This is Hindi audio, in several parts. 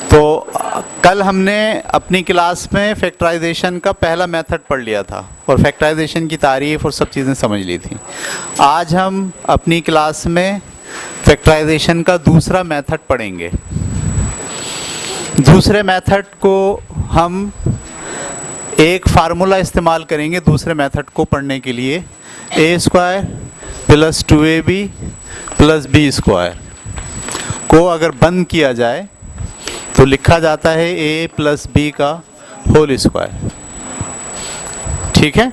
तो कल हमने अपनी क्लास में फैक्टराइजेशन का पहला मेथड पढ़ लिया था और फैक्टराइजेशन की तारीफ़ और सब चीज़ें समझ ली थी। आज हम अपनी क्लास में फैक्टराइजेशन का दूसरा मेथड पढ़ेंगे। दूसरे मेथड को हम एक फार्मूला इस्तेमाल करेंगे दूसरे मेथड को पढ़ने के लिए, a² + 2ab + b² को अगर बंद किया जाए तो लिखा जाता है a + b का होल स्क्वायर। ठीक है,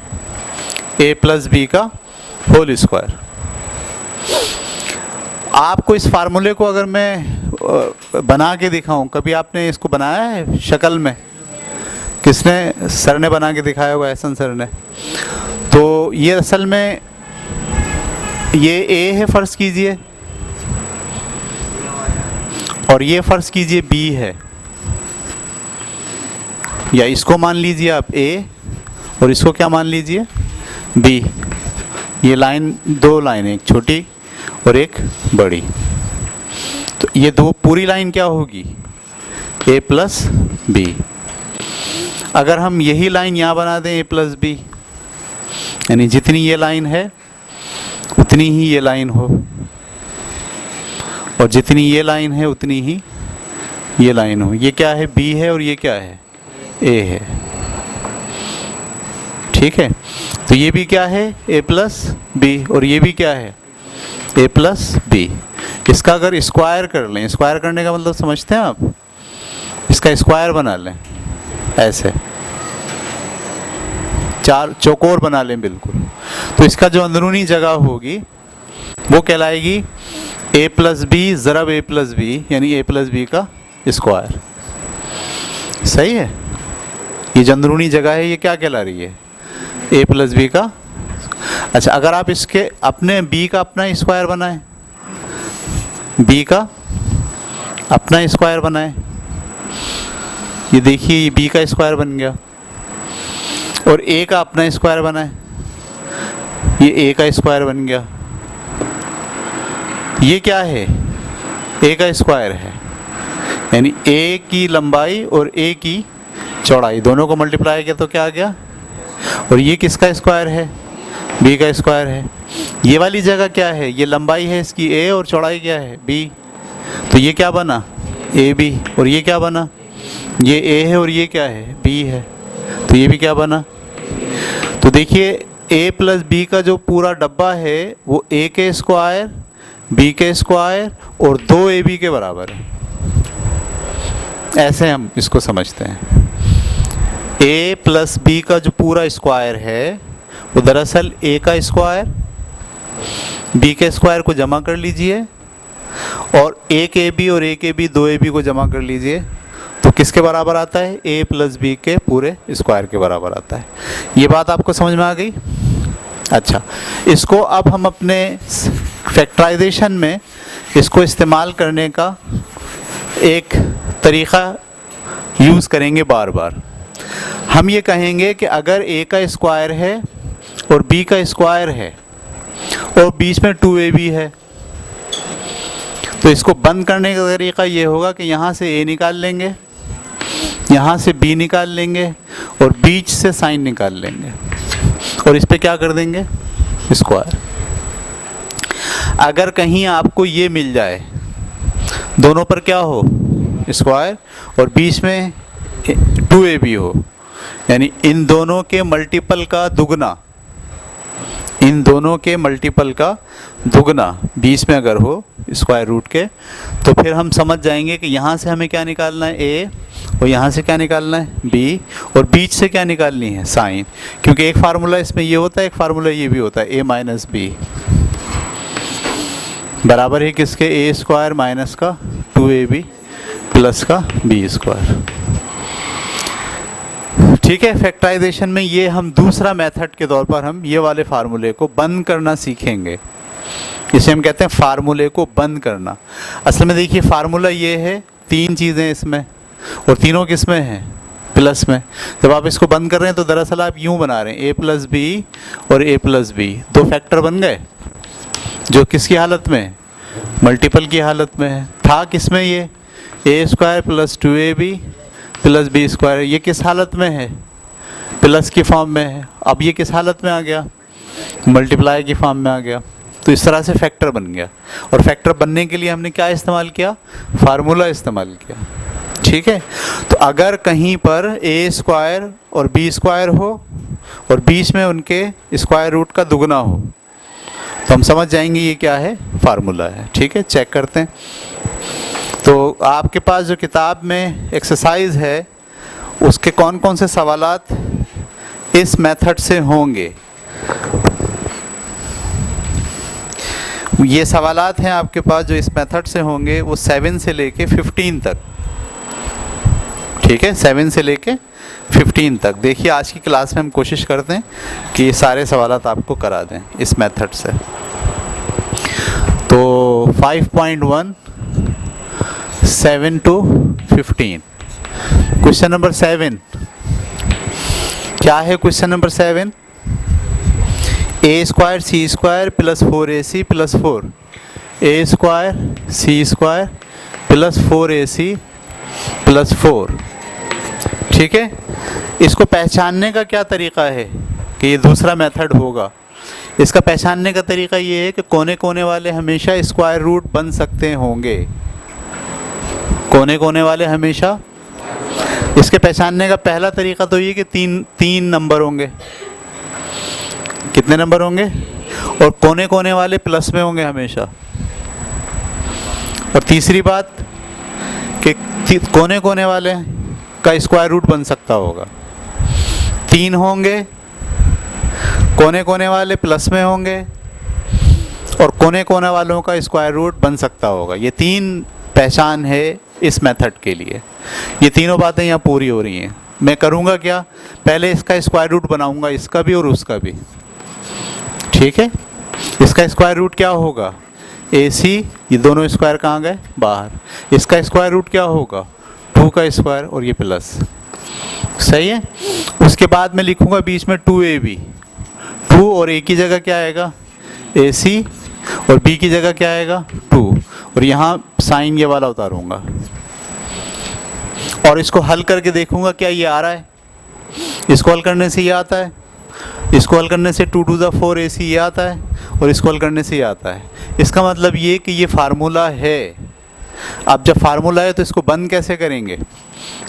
a + b का होल स्क्वायर। आपको इस फार्मूले को अगर मैं बना के दिखाऊं, कभी आपने इसको बनाया है शक्ल में? किसने? सर ने बना के दिखाया होगा, एहसन सर ने। तो ये असल में ये a है फ़र्ज़ कीजिए, और ये फ़र्ज़ कीजिए b है, या इसको मान लीजिए आप a और इसको क्या मान लीजिए b। ये लाइन, दो लाइनें, एक छोटी और एक बड़ी। तो ये दो पूरी लाइन क्या होगी? a + b। अगर हम यही लाइन यहाँ बना दें a + b, यानी जितनी ये लाइन है उतनी ही ये लाइन हो, और जितनी ये लाइन है उतनी ही ये लाइन हो। ये क्या है? b है, और ये क्या है? a है। ठीक है, तो ये भी क्या है? a + b, और ये भी क्या है? a + b। इसका अगर स्क्वायर कर लें, स्क्वायर करने का मतलब समझते हैं आप? इसका स्क्वायर बना लें, ऐसे चार चौकोर बना लें बिल्कुल, तो इसका जो अंदरूनी जगह होगी वो कहलाएगी a + b ज़रब a + b, यानी a + b का स्क्वायर। सही है? ये जो अंदरूनी जगह है ये क्या कहला रही है? a + b का। अच्छा, अगर आप इसके अपने b का अपना स्क्वायर बनाएं, b का अपना स्क्वायर बनाएं, ये देखिए ये b का स्क्वायर बन गया, और a का अपना स्क्वायर बनाएं, ये a का स्क्वायर बन गया। ये क्या है? a का स्क्वायर है, यानी a की लंबाई और a की चौड़ाई दोनों को मल्टीप्लाई किया तो क्या आ गया? और ये किसका स्क्वायर है? b का स्क्वायर है। ये वाली जगह क्या है? ये लंबाई है इसकी a, और चौड़ाई क्या है? b। तो ये क्या बना? ab। और ये क्या बना? ये a है, और ये क्या है? b है। तो ये भी क्या बना? तो देखिए a + b का जो पूरा डब्बा है वो a के स्क्वायर, b के स्क्वायर और 2ab के बराबर है। ऐसे हम इसको समझते हैं। a + b का जो पूरा स्क्वायर है वो दरअसल a का स्क्वायर, b के स्क्वायर को जमा कर लीजिए, और 1ab और 1ab 2ab को जमा कर लीजिए, तो किसके बराबर आता है? a + b के पूरे स्क्वायर के बराबर आता है। ये बात आपको समझ में आ गई? अच्छा, इसको अब हम अपने फैक्टराइजेशन में इसको इस्तेमाल करने का एक तरीक़ा यूज़ करेंगे बार बार। हम ये कहेंगे कि अगर a का स्क्वायर है और b का स्क्वायर है और बीच में 2ab है, तो इसको बंद करने का तरीक़ा ये होगा कि यहाँ से a निकाल लेंगे, यहाँ से b निकाल लेंगे, और बीच से साइन निकाल लेंगे, और इस पे क्या कर देंगे? स्क्वायर। अगर कहीं आपको ये मिल जाए, दोनों पर क्या हो? स्क्वायर, और बीच में 2ab हो, यानी इन दोनों के मल्टीपल का दुगना, इन दोनों के मल्टीपल का दुगना बीच में अगर हो स्क्वायर रूट के, तो फिर हम समझ जाएंगे कि यहाँ से हमें क्या निकालना है? a, और यहाँ से क्या निकालना है? b, और बीच से क्या निकालनी है? साइन। क्योंकि एक फार्मूला इसमें ये होता है, एक फार्मूला ये भी होता है, a - b बराबर है किसके? a² माइनस का 2ab प्लस का b²। ठीक है, फैक्टराइजेशन में ये हम दूसरा मेथड के तौर पर हम ये वाले फार्मूले को बंद करना सीखेंगे। इसे हम कहते हैं फार्मूले को बंद करना। असल में देखिए फार्मूला ये है, तीन चीज़ें इसमें, और तीनों किस में हैं? प्लस में। जब आप इसको बंद कर रहे हैं तो दरअसल आप यूँ बना रहे हैं a + b और a + b, दो फैक्टर बन गए, जो किसकी हालत में? मल्टीपल की हालत में है। था किस में ये, a square plus 2ab plus b square, ये किस हालत में है, प्लस की फॉर्म में है। अब ये किस हालत में आ गया, मल्टीप्लाई की फॉर्म में आ गया। तो इस तरह से फैक्टर बन गया, और फैक्टर बनने के लिए हमने क्या इस्तेमाल किया, फार्मूला इस्तेमाल किया। ठीक है, तो अगर कहीं पर ए स्क्वायर और बी स्क्वायर हो और बीच में उनके स्क्वायर रूट का दुगना हो, तो हम समझ जाएंगे ये क्या है, फार्मूला है। ठीक है, चेक करते हैं। तो आपके पास जो किताब में एक्सरसाइज है उसके कौन कौन से सवालात इस मेथड से होंगे, ये सवालात हैं आपके पास जो इस मेथड से होंगे, वो 7 से लेके 15 तक। ठीक है, 7 से लेके 15 तक। देखिए आज की क्लास में हम कोशिश करते हैं कि ये सारे सवालात आपको करा दें इस मेथड से। तो 5.1 7 to 15, क्वेश्चन नंबर 7 क्या है। क्वेश्चन नंबर 7, ए स्क्वायर सी स्क्वायर प्लस 4ac प्लस 4, ए स्क्वायर सी स्क्वायर प्लस 4ac प्लस 4। ठीक है, इसको पहचानने का क्या तरीका है कि ये दूसरा मेथड होगा। इसका पहचानने का तरीका ये है कि कोने कोने वाले हमेशा स्क्वायर रूट बन सकते होंगे, कोने कोने वाले हमेशा। इसके पहचानने का पहला तरीका तो ये कि तीन नंबर होंगे। कितने नंबर होंगे, और कोने कोने वाले प्लस में होंगे हमेशा। और तीसरी बात कि कोने कोने वाले का स्क्वायर रूट बन सकता होगा। 3 होंगे, कोने कोने वाले प्लस में होंगे, और कोने कोने वालों का स्क्वायर रूट बन सकता होगा। ये 3 पहचान है इस मेथड के लिए। ये तीनों बातें यहाँ पूरी हो रही हैं। मैं करूँगा क्या, पहले इसका स्क्वायर रूट बनाऊँगा, इसका भी और उसका भी। ठीक है, इसका स्क्वायर रूट क्या होगा, AC, ये दोनों स्क्वायर कहाँ गए, बाहर। इसका स्क्वायर रूट क्या होगा, 2 का स्क्वायर और ये प्लस। सही है। उसके बाद मैं लिखूँगा बीच में 2ab, 2 और a की जगह क्या आएगा, AC, और b की जगह क्या आएगा, 2, और यहाँ साइन ये वाला उतारूँगा, और इसको हल करके देखूँगा क्या ये आ रहा है। इसको हल करने से ये आता है, इसको हल करने से 2 to the 4 AC ये आता है, और इसको हल करने से ये आता है। इसका मतलब ये कि ये फार्मूला है। अब जब फार्मूला है तो इसको बंद कैसे करेंगे,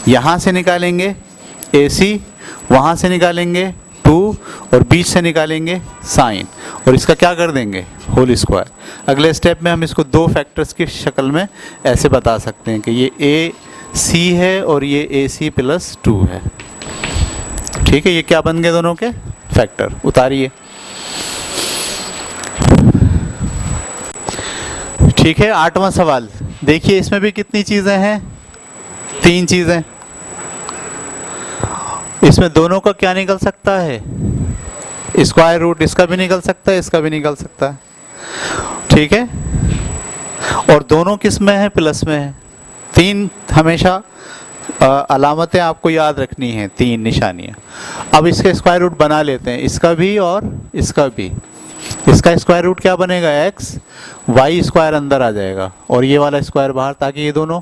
यहाँ से निकालेंगे AC, वहाँ से निकालेंगे 2, और बीच से निकालेंगे साइन, और इसका क्या कर देंगे, होल स्क्वायर। अगले स्टेप में हम इसको 2 फैक्टर्स की शक्ल में ऐसे बता सकते हैं कि ये AC है और ये AC प्लस 2 है। ठीक है, ये क्या बन गए दोनों के फैक्टर। उतारिए। ठीक है, 8वां सवाल देखिए, इसमें भी कितनी चीज़ें हैं, 3 चीज़ें। इसमें दोनों का क्या निकल सकता है, स्क्वायर रूट। इसका भी निकल सकता है, इसका भी निकल सकता है। ठीक है, और दोनों किस में है, प्लस में है। 3 हमेशा अलामतें आपको याद रखनी हैं, 3 निशानियाँ। अब इसके स्क्वायर रूट बना लेते हैं, इसका भी और इसका भी। इसका स्क्वायर रूट क्या बनेगा, x, y स्क्वायर अंदर आ जाएगा, और ये वाला स्क्वायर बाहर, ताकि ये दोनों,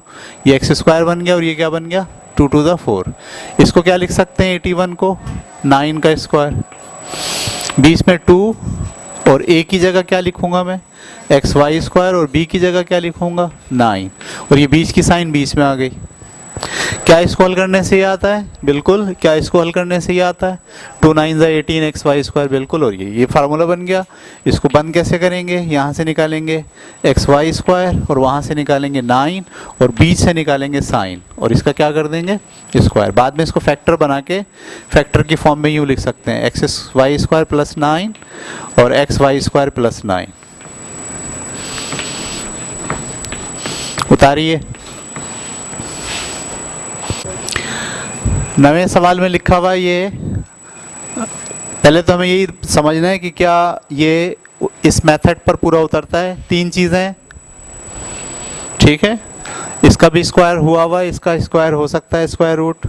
ये x स्क्वायर बन गया और ये क्या बन गया, 2 to the 4। इसको क्या लिख सकते हैं, 81 को 9 का स्क्वायर, बीच में 2, और a की जगह क्या लिखूँगा मैं, एक्स वाई स्क्वायर, और b की जगह क्या लिखूँगा, 9, और ये बीच की साइन बीच में आ गई। क्या इसको हल करने से ये आता है, बिल्कुल। क्या इसको हल करने से ये आता है, 2 9 18 एक्स वाई स्क्वायर, बिल्कुल। और ये फार्मूला बन गया। इसको बंद कैसे करेंगे, यहाँ से निकालेंगे एक्स वाई स्क्वायर, और वहाँ से निकालेंगे 9, और बीच से निकालेंगे साइन, और इसका क्या कर देंगे, स्क्वायर। बाद में इसको फैक्टर बना के फैक्टर की फॉर्म में यूँ लिख सकते हैं, एक्स वाई स्क्वायर प्लस 9 और एक्स वाई स्क्वायर प्लस 9। उतारिए। 9वें सवाल में लिखा हुआ ये, पहले तो हमें यही समझना है कि क्या ये इस मेथड पर पूरा उतरता है। 3 चीज़ें, ठीक है। इसका भी स्क्वायर हुआ, इसका स्क्वायर हो सकता है, स्क्वायर रूट,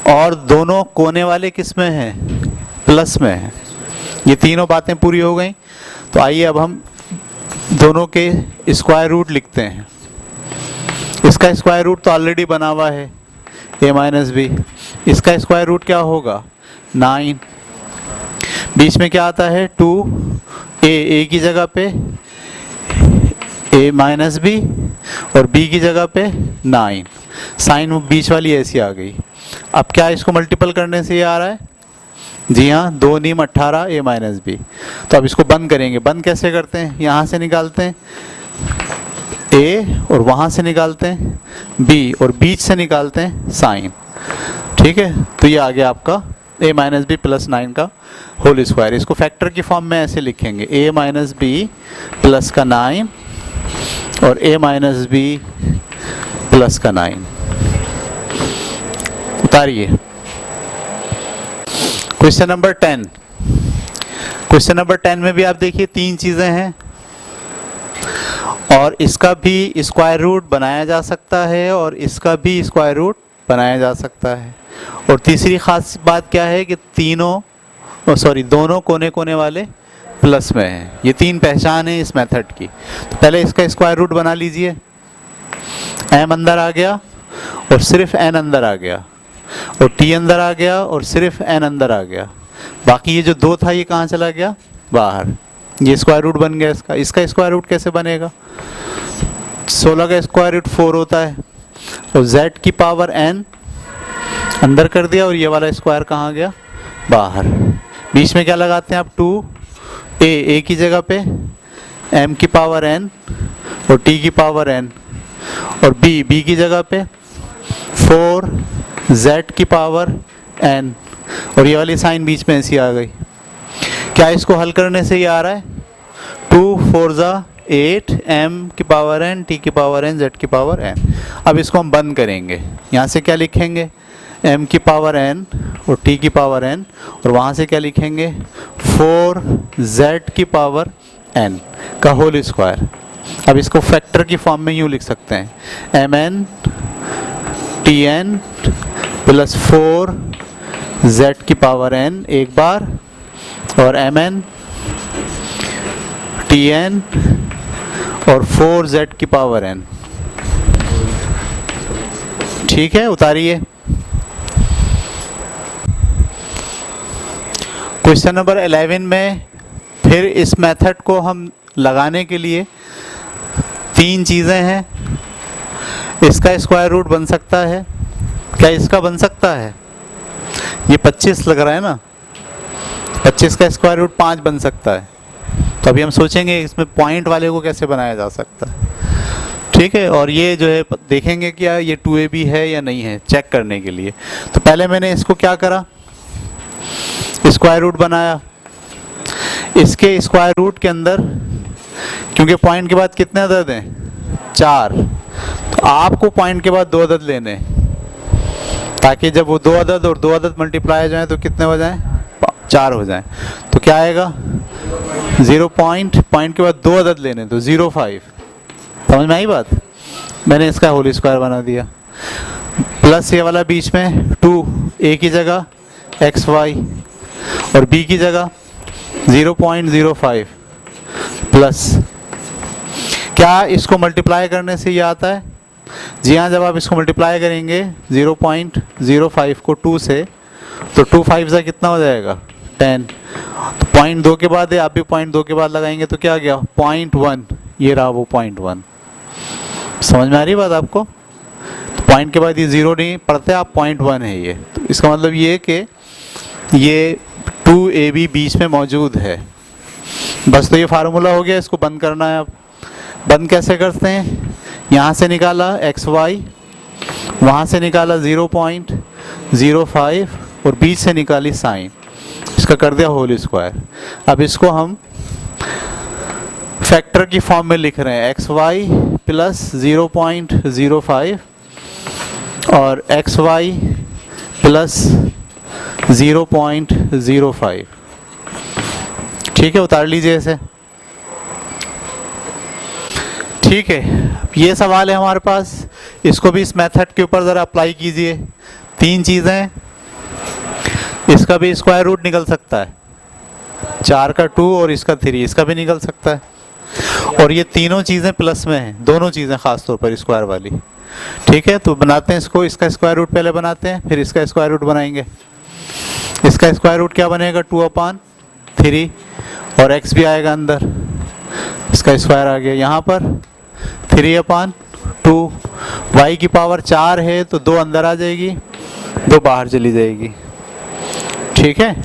और दोनों कोने वाले किस में हैं, प्लस में हैं। ये तीनों बातें पूरी हो गई। तो आइए अब हम दोनों के स्क्वायर रूट लिखते हैं। इसका स्क्वायर रूट तो ऑलरेडी बना हुआ है a माइनस बी, इसका स्क्वायर रूट क्या होगा 9, बीच में क्या आता है 2a की जगह पे a माइनस बी और b की जगह पे 9, साइन बीच वाली ऐसी आ गई। अब क्या इसको मल्टीपल करने से ये आ रहा है, जी हाँ 2 नीम 18 a माइनस बी। तो अब इसको बंद करेंगे, बंद कैसे करते हैं, यहाँ से निकालते हैं a और वहाँ से निकालते हैं b और बीच से निकालते हैं साइन, ठीक है। तो ये आ गया आपका a माइनस बी प्लस 9 का होल स्क्वायर। इसको फैक्टर की फॉर्म में ऐसे लिखेंगे a माइनस बी प्लस का 9 और a माइनस बी प्लस का 9। उतारिए क्वेश्चन नंबर 10। क्वेश्चन नंबर 10 में भी आप देखिए 3 चीज़ें हैं और इसका भी स्क्वायर रूट बनाया जा सकता है और इसका भी स्क्वायर रूट बनाया जा सकता है। और तीसरी खास बात क्या है कि दोनों कोने कोने वाले प्लस में हैं। ये 3 पहचान है इस मेथड की। तो पहले इसका स्क्वायर रूट बना लीजिए, m अंदर आ गया और सिर्फ n अंदर आ गया और t अंदर आ गया और सिर्फ n अंदर आ गया। बाकी ये जो 2 था ये कहाँ चला गया बाहर। ये स्क्वायर रूट बन गया इसका। इसका स्क्वायर रूट कैसे बनेगा, 16 का स्क्वायर रूट 4 होता है और z की पावर n अंदर कर दिया और ये वाला स्क्वायर कहाँ गया बाहर। बीच में क्या लगाते हैं आप 2a की जगह पे m की पावर n और t की पावर n और b की जगह पे 4z की पावर n और ये वाली साइन बीच में ऐसी आ गई। क्या इसको हल करने से ये आ रहा है 2 4 ज़ा 8 m की पावर n t की पावर n z की पावर n। अब इसको हम बंद करेंगे, यहाँ से क्या लिखेंगे m की पावर n और t की पावर n और वहाँ से क्या लिखेंगे 4z की पावर n का होल स्क्वायर। अब इसको फैक्टर की फॉर्म में यूँ लिख सकते हैं mn tn प्लस 4z की पावर n एक बार और mn tn और 4z की पावर n, ठीक है। उतारिए क्वेश्चन नंबर 11 में फिर इस मेथड को हम लगाने के लिए 3 चीज़ें हैं। इसका स्क्वायर रूट बन सकता है, क्या इसका बन सकता है, ये 25 लग रहा है ना, 25 का स्क्वायर रूट 5 बन सकता है। तो अभी हम सोचेंगे इसमें पॉइंट वाले को कैसे बनाया जा सकता है, ठीक है। और ये जो है देखेंगे क्या ये 2ab है या नहीं है चेक करने के लिए। तो पहले मैंने इसको क्या करा, स्क्वायर रूट बनाया। इसके स्क्वायर रूट के अंदर क्योंकि पॉइंट के बाद कितने अदद हैं 4, तो आपको पॉइंट के बाद 2 अदद लेने ताकि जब वो 2 अदद और 2 अदद मल्टीप्लाई हो जाए तो कितने हो जाएं 4 हो जाएं। तो क्या आएगा 0 पॉइंट के बाद 2 अदद लेने तो 0.5। समझ में आई बात, मैंने इसका होल स्क्वायर बना दिया। प्लस ये वाला बीच में 2a की जगह xy और b की जगह 0.05 प्लस, क्या इसको मल्टीप्लाई करने से ये आता है, जी हाँ। जब आप इसको मल्टीप्लाई करेंगे 0.05 को 2 से तो 2 5 से कितना हो जाएगा 10। तो 0.2 के बाद है, आप भी 0.2 के बाद लगाएंगे तो क्या आ गया 0.1, ये रहा वो 0.1। समझ में आ रही बात आपको, तो पॉइंट के बाद ये 0 नहीं पढ़ते आप 0.1 है ये। तो इसका मतलब ये कि ये 2ab बीच में मौजूद है। बस तो ये फार्मूला हो गया, इसको बंद करना है। अब बंद कैसे करते हैं, यहाँ से निकाला xy, वहाँ से निकाला 0.05 और बीच से निकाली साइन, इसका कर दिया होल स्क्वायर। अब इसको हम फैक्टर की फॉर्म में लिख रहे हैं xy प्लस 0.05 और xy प्लस 0.05, ठीक है। उतार लीजिए इसे, ठीक है। ये सवाल है हमारे पास, इसको भी इस मेथड के ऊपर ज़रा अप्लाई कीजिए। 3 चीज़ें, इसका भी स्क्वायर रूट निकल सकता है, 4 का 2 और इसका 3, इसका भी निकल सकता है। और ये तीनों चीज़ें प्लस में हैं, दोनों चीज़ें खास तौर पर स्क्वायर वाली। ठीक है, तो बनाते हैं इसको, इसका स्क्वायर रूट पहले बनाते हैं, फिर इसका स्क्वायर रूट बनाएंगे। इसका स्क्वायर रूट क्या बनेगा, 2/3 और x भी आएगा अंदर, इसका स्क्वायर आ गया। यहाँ पर 3/2, y की पावर 4 है तो 2 अंदर आ जाएगी, 2 बाहर चली जाएगी। ठीक है,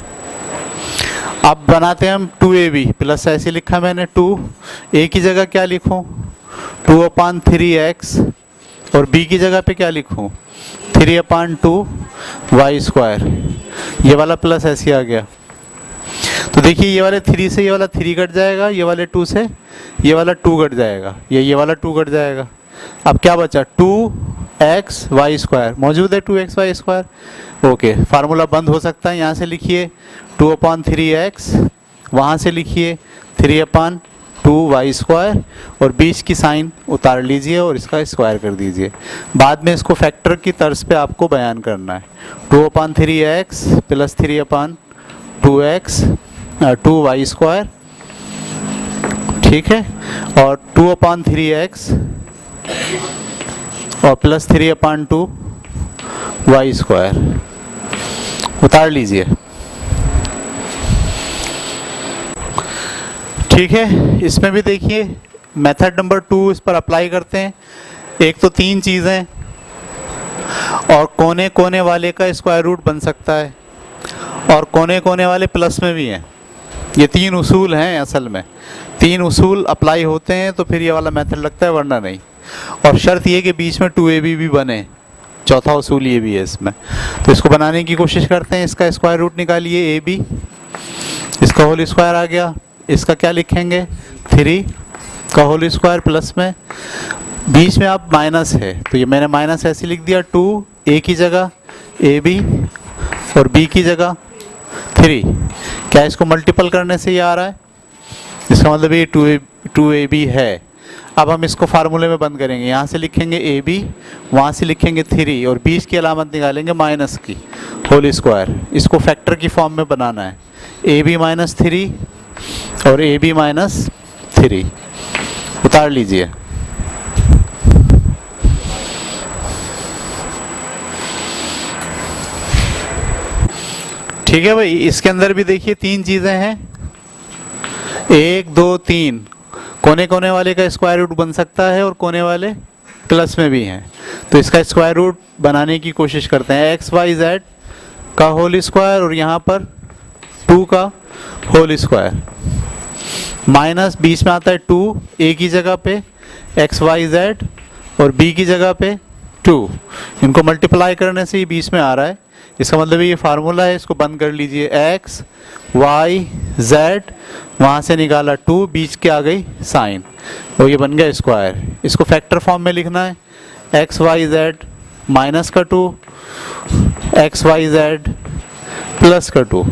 अब बनाते हैं हम 2ab प्लस, ऐसे लिखा मैंने 2a की जगह क्या लिखूं, 2/3x और b की जगह पे क्या लिखूं, 3/2y²। ये वाला प्लस ऐसे आ गया। तो देखिए ये वाले 3 से ये वाला 3 कट जाएगा, ये वाले 2 से ये वाला 2 कट जाएगा, ये वाला 2 कट जाएगा। अब क्या बचा, 2xy²। मौजूद है 2xy²। ओके, फार्मूला बंद हो सकता है, यहाँ से लिखिए 2/3x, वहाँ से लिखिए 3/2y² और बीच की साइन उतार लीजिए और इसका स्क्वायर कर दीजिए। बाद में इसको फैक्टर की तर्ज पे आपको बयान करना है। 2/3x प्लस 3/2y², ठीक है, और 2/3x और प्लस 3/2y² उतार लीजिए। ठीक है, इसमें भी देखिए मेथड नंबर 2 इस पर अप्लाई करते हैं। एक तो 3 चीज़ें और कोने कोने वाले का स्क्वायर रूट बन सकता है और कोने कोने वाले प्लस में भी हैं। ये 3 उसूल हैं, असल में 3 उसूल अप्लाई होते हैं तो फिर ये वाला मेथड लगता है, वरना नहीं। और शर्त ये कि बीच में 2ab भी बने, चौथा उसूल ये भी है इसमें। तो इसको बनाने की कोशिश करते हैं। इसका स्क्वायर रूट निकालिए, ab, इसका होल स्क्वायर आ गया। इसका क्या लिखेंगे, 3 का होल स्क्वायर प्लस में, बीच में आप माइनस है तो ये मैंने माइनस ऐसे लिख दिया, 2 a की जगह ab और b की जगह 3। क्या इसको मल्टीपल करने से ये आ रहा है, इसका मतलब ये 2ab है। अब हम इसको फार्मूले में बंद करेंगे, यहाँ से लिखेंगे ab, वहाँ से लिखेंगे 3 और बीच की अलामत निकालेंगे माइनस की, होल स्क्वायर। इसको फैक्टर की फॉर्म में बनाना है, ab - 3 और ab - 3 उतार लीजिए। ठीक है भाई, इसके अंदर भी देखिए 3 चीज़ें हैं, 1 2 3। कोने कोने वाले का स्क्वायर रूट बन सकता है और कोने वाले प्लस में भी हैं, तो इसका स्क्वायर रूट बनाने की कोशिश करते हैं। xyz का होल स्क्वायर और यहाँ पर 2 का होल स्क्वायर, माइनस बीच में आता है 2 a की जगह पे, xyz और b की जगह पे 2। इनको मल्टीप्लाई करने से ये बीच में आ रहा है, इसका मतलब ये फार्मूला है। इसको बंद कर लीजिए, x y z, वहाँ से निकाला 2, बीच के आ गई साइन, तो ये बन गया स्क्वायर। इसको फैक्टर फॉर्म में लिखना है, x y z माइनस का 2, x y z प्लस का 2,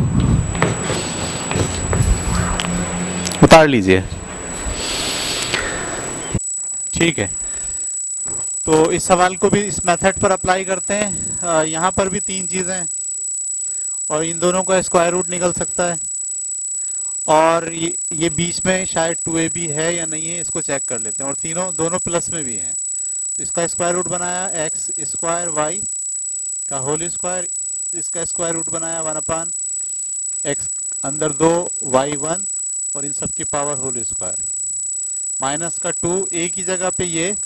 उतार लीजिए। ठीक है, तो इस सवाल को भी इस मेथड पर अप्लाई करते हैं। यहाँ पर भी 3 चीज़ें और इन दोनों का स्क्वायर रूट निकल सकता है, और ये बीच में शायद 2ab है या नहीं है, इसको चेक कर लेते हैं। और दोनों प्लस में भी हैं, तो इसका स्क्वायर रूट बनाया x² y का होल स्क्वायर, इसका स्क्वायर रूट बनाया 1/x अंदर 2 y 1 और इन सब की पावर होल स्क्वायर, माइनस का 2 a की जगह पे ये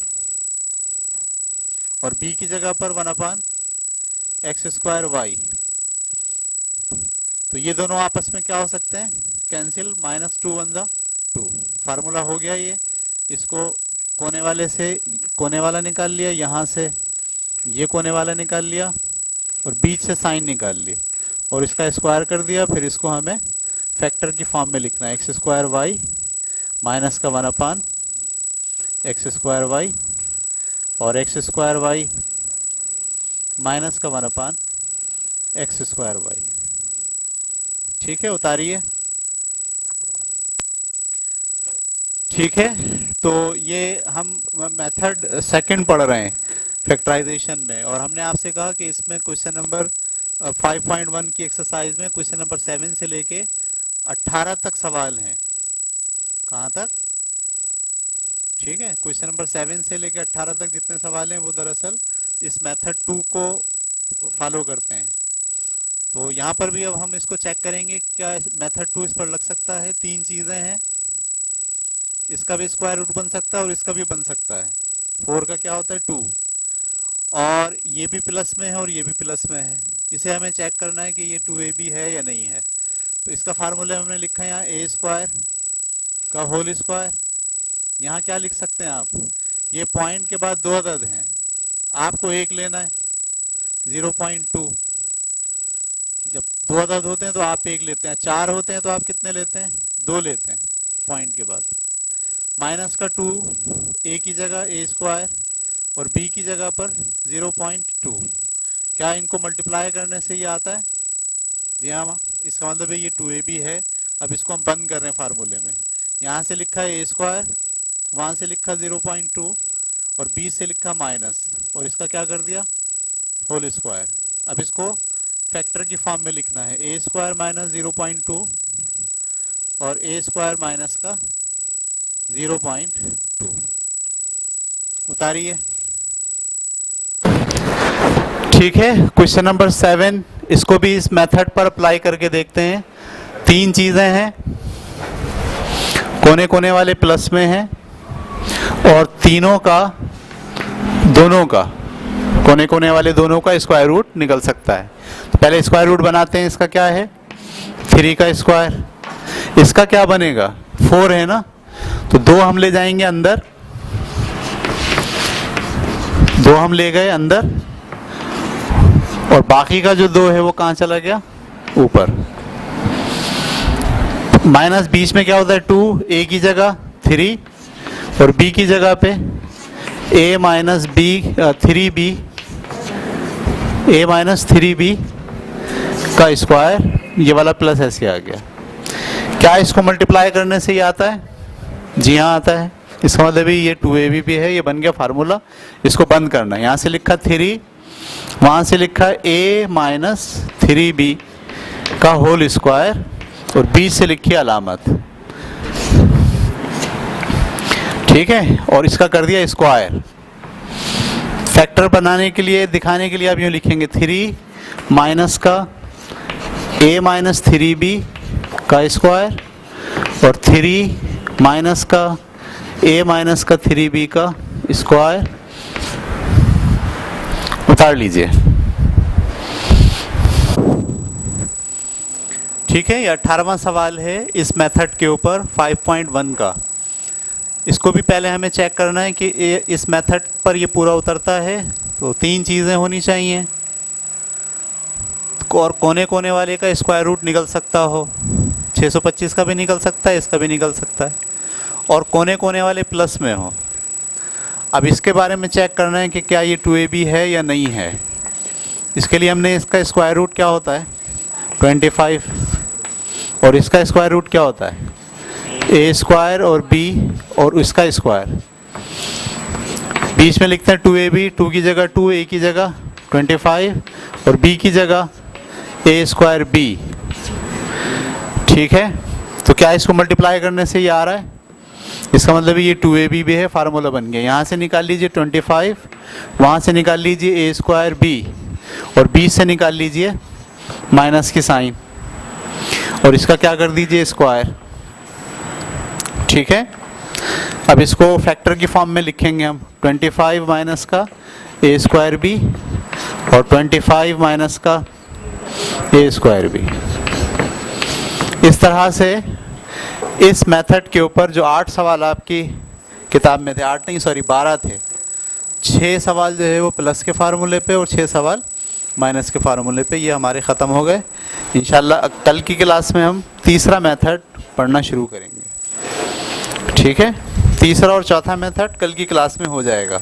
और b की जगह पर 1/x² y। तो ये दोनों आपस में क्या हो सकते हैं, कैंसिल, -2 1 जा 2। फार्मूला हो गया ये। इसको कोने वाले से कोने वाला निकाल लिया, यहाँ से ये कोने वाला निकाल लिया और बीच से साइन निकाल ली और इसका स्क्वायर कर दिया। फिर इसको हमें फैक्टर की फॉर्म में लिखना है, x² y माइनस का 1/x² y और x² y माइनस का 1/x² y। ठीक है, उतारिए। ठीक है, तो ये हम मेथड सेकंड पढ़ रहे हैं फैक्टराइजेशन में, और हमने आपसे कहा कि इसमें क्वेश्चन नंबर 5.1 की एक्सरसाइज में क्वेश्चन नंबर 7 से लेके 18 तक सवाल हैं। कहाँ तक? ठीक है, क्वेश्चन नंबर 7 से लेकर 18 तक जितने सवाल हैं वो दरअसल इस मेथड 2 को फॉलो करते हैं। तो यहाँ पर भी अब हम इसको चेक करेंगे क्या मेथड 2 इस पर लग सकता है। तीन चीज़ें हैं, इसका भी स्क्वायर रूट बन सकता है और इसका भी बन सकता है। 4 का क्या होता है 2, और ये भी प्लस में है और ये भी प्लस में है। इसे हमें चेक करना है कि ये 2ab है या नहीं है। तो इसका फार्मूला हमने लिखा है यहाँ ए स्क्वायर का होल स्क्वायर। यहाँ क्या लिख सकते हैं आप, ये पॉइंट के बाद दो अदद हैं, आपको एक लेना है 0.2। जब दो अदद होते हैं तो आप एक लेते हैं, 4 होते हैं तो आप कितने लेते हैं, 2 लेते हैं पॉइंट के बाद। माइनस का 2 ए की जगह ए स्क्वायर और बी की जगह पर 0.2। क्या इनको मल्टीप्लाई करने से ये आता है? जी हाँ, इसका मतलब है ये 2ab है। अब इसको हम बंद कर रहे हैं फार्मूले में। यहाँ से लिखा है ए स्क्वायर, वहाँ से लिखा 0.2 और बी से लिखा माइनस, और इसका क्या कर दिया होल स्क्वायर। अब इसको फैक्टर की फॉर्म में लिखना है, ए स्क्वायर माइनस 0.2 और ए स्क्वायर माइनस का 0.2। उतारिए। ठीक है, क्वेश्चन नंबर 7, इसको भी इस मेथड पर अप्लाई करके देखते हैं। तीन चीज़ें हैं, कोने कोने वाले प्लस में हैं और तीनों का, दोनों का, कोने कोने वाले दोनों का स्क्वायर रूट निकल सकता है। तो पहले स्क्वायर रूट बनाते हैं। इसका क्या है 3 का स्क्वायर, इसका क्या बनेगा 4 है ना, तो 2 हम ले जाएंगे अंदर, 2 हम ले गए अंदर, और बाकी का जो 2 है वो कहाँ चला गया ऊपर। माइनस बीच में क्या होता है 2, ए की जगह 3 और बी की जगह पे a minus B 3b, a minus 3b का स्क्वायर, ये वाला प्लस ऐसे आ गया। क्या इसको मल्टीप्लाई करने से ये आता है? जी हाँ आता है। इसका मतलब भी ये 2ab भी है, ये बन गया फार्मूला। इसको बंद करना है, यहाँ से लिखा 3, वहाँ से लिखा a माइनस 3b का होल स्क्वायर और b से लिखी अलामत। ठीक है, और इसका कर दिया स्क्वायर। फैक्टर बनाने के लिए, दिखाने के लिए आप यूँ लिखेंगे 3 माइनस का a माइनस 3b का स्क्वायर और 3 माइनस का a माइनस का 3b का स्क्वायर। उतार लीजिए। ठीक है, ये 18वां सवाल है इस मेथड के ऊपर 5.1 का। इसको भी पहले हमें चेक करना है कि इस मेथड पर ये पूरा उतरता है। तो तीन चीज़ें होनी चाहिए, और कोने कोने वाले का स्क्वायर रूट निकल सकता हो, 625 का भी निकल सकता है, इसका भी निकल सकता है, और कोने कोने वाले प्लस में हो। अब इसके बारे में चेक करना है कि क्या ये 2ab है या नहीं है। इसके लिए हमने, इसका स्क्वायर रूट क्या होता है 25, और इसका स्क्वायर रूट क्या होता है a स्क्वायर और b और इसका स्क्वायर। बीच में लिखते हैं 2ab, 2 की जगह 2, a की जगह 25 और b की जगह a स्क्वायर b। ठीक है, तो क्या इसको मल्टीप्लाई करने से ये आ रहा है? इसका मतलब ये 2ab भी है, फार्मूला बन गया। यहाँ से निकाल लीजिए 25, वहाँ से निकाल लीजिए a स्क्वायर b और b से निकाल लीजिए माइनस की साइन, और इसका क्या कर दीजिए स्क्वायर। ठीक है, अब इसको फैक्टर की फॉर्म में लिखेंगे हम, 25 माइनस का a स्क्वायर b और 25 माइनस का a स्क्वायर b। इस तरह से इस मेथड के ऊपर जो 8 सवाल आपकी किताब में थे, 8 नहीं सॉरी 12 थे, 6 सवाल जो है वो प्लस के फार्मूले पे और 6 सवाल माइनस के फार्मूले पे, ये हमारे ख़त्म हो गए। इंशाल्लाह कल की क्लास में हम तीसरा मेथड पढ़ना शुरू करेंगे। ठीक है, तीसरा और चौथा मेथड कल की क्लास में हो जाएगा।